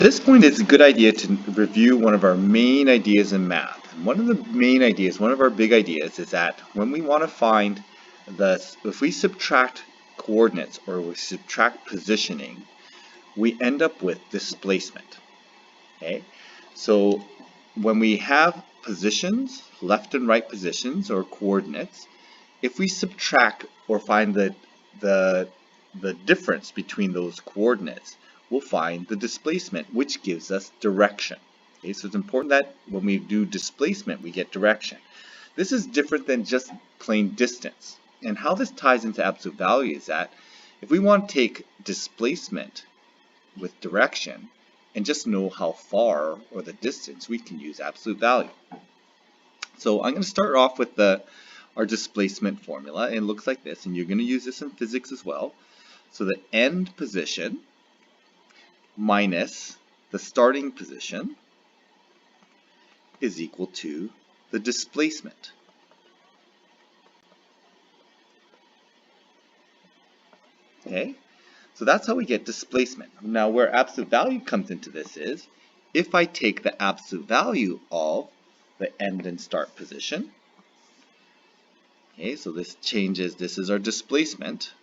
At this point, it's a good idea to review one of our main ideas in math. And one of the main ideas, one of our big ideas, is that when we want to find if we subtract coordinates or we subtract positioning, we end up with displacement. Okay, so when we have positions, left and right positions or coordinates, if we subtract or find the difference between those coordinates, we'll find the displacement, which gives us direction. Okay, so it's important that when we do displacement, we get direction. This is different than just plain distance. And how this ties into absolute value is that if we want to take displacement with direction and just know how far or the distance, we can use absolute value. So I'm going to start off with our displacement formula, and it looks like this, and you're going to use this in physics as well. So the end position minus the starting position is equal to the displacement. Okay, so that's how we get displacement. Now where absolute value comes into this is, if I take the absolute value of the end and start position, okay, so this changes, this is our displacement.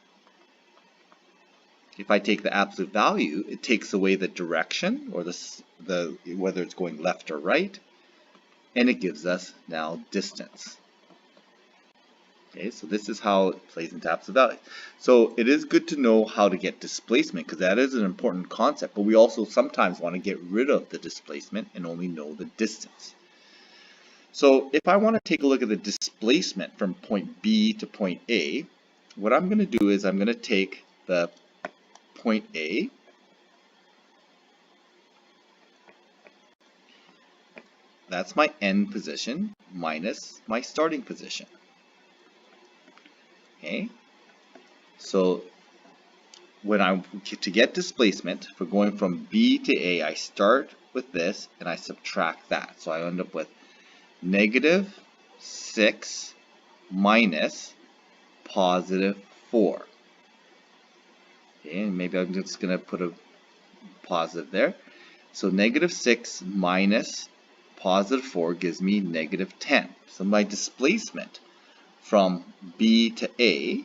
If I take the absolute value, it takes away the direction, or whether it's going left or right, and it gives us now distance. Okay, so this is how it plays into absolute value. So it is good to know how to get displacement, because that is an important concept, but we also sometimes want to get rid of the displacement and only know the distance. So if I want to take a look at the displacement from point B to point A, what I'm going to do is I'm going to take the point A, that's my end position, minus my starting position. Okay, so to get displacement for going from B to A, I start with this and I subtract that. So I end up with -6 minus +4. Okay, and maybe I'm just going to put a positive there. So -6 minus +4 gives me -10. So my displacement from B to A,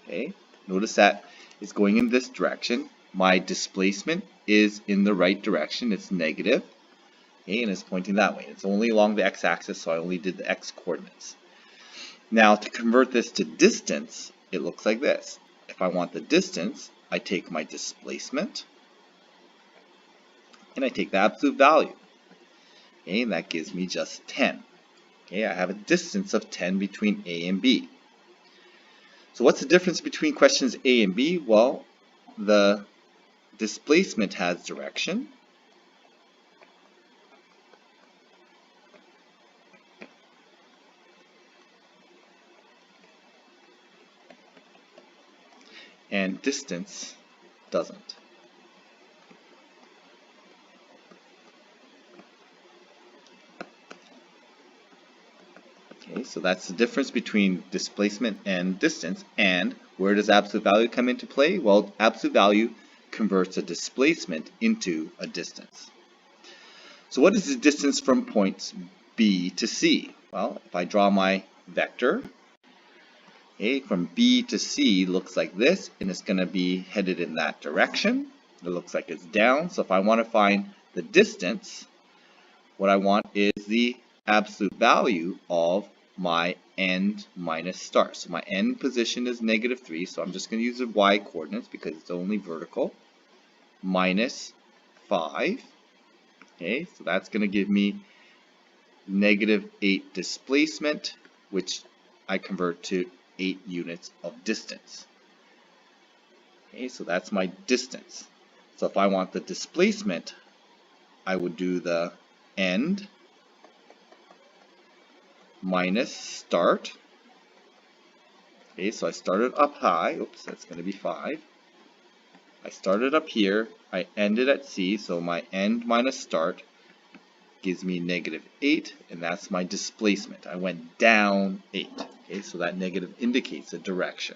okay, notice that it's going in this direction. My displacement is in the right direction. It's negative. Okay, and it's pointing that way. It's only along the x-axis, so I only did the x coordinates. Now to convert this to distance, it looks like this. If I want the distance, I take my displacement and I take the absolute value. Okay, and that gives me just 10. Okay, I have a distance of 10 between A and B. So what's the difference between questions A and B? Well, the displacement has direction, and distance doesn't. Okay, so that's the difference between displacement and distance. And where does absolute value come into play? Well, absolute value converts a displacement into a distance. So what is the distance from points B to C? Well, if I draw my vector, okay, from B to C looks like this, and it's going to be headed in that direction. It looks like it's down. So if I want to find the distance, what I want is the absolute value of my end minus start. So my end position is -3, so I'm just going to use the y coordinates because it's only vertical, minus 5. Okay, so that's going to give me -8 displacement, which I convert to 8 units of distance. Okay, so that's my distance. So if I want the displacement, I would do the end minus start. Okay, so I started up high. Oops, that's going to be 5. I started up here. I ended at C, so my end minus start gives me -8, and that's my displacement. I went down 8. Okay, so that negative indicates a direction.